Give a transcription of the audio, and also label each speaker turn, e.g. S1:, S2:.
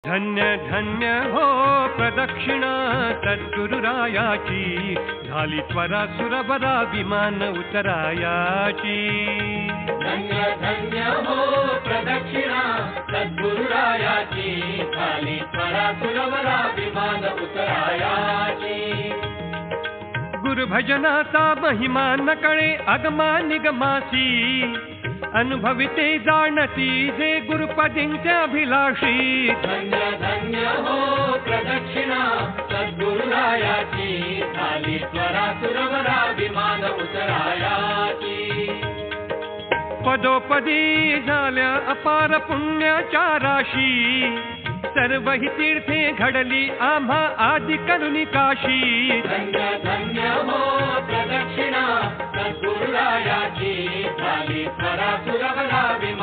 S1: धन्य धन्य हो प्रदक्षिणा सद्गुरुरायाची, झाली त्वरा सुरवरा विमान उतरायाची।
S2: धन्य धन्य हो प्रदक्षिणा सद्गुरुरायाची, झाली त्वरा सुरवरा विमान उतरायाची।
S1: गुरुभजनाचा महिमा न कळे अगमा निगमासी, अनुभविते जाणती जे गुरुपदींच्या अभिलाषी।
S2: धन्य धन्य हो प्रदक्षिणा सद्गुरुरायाची, झाली त्वरा सुरवरा विमान उतरायाची।
S1: पदोपदी झाल्या अपार पुण्याच्या राशी, सर्व ही तीर्थे घडली आम्हा आदि करुणी काशी।
S2: धन्य धन्य हो प्रदक्षिणा सद्गुरुरायाची, झाली त्वरा सुरवरा विमान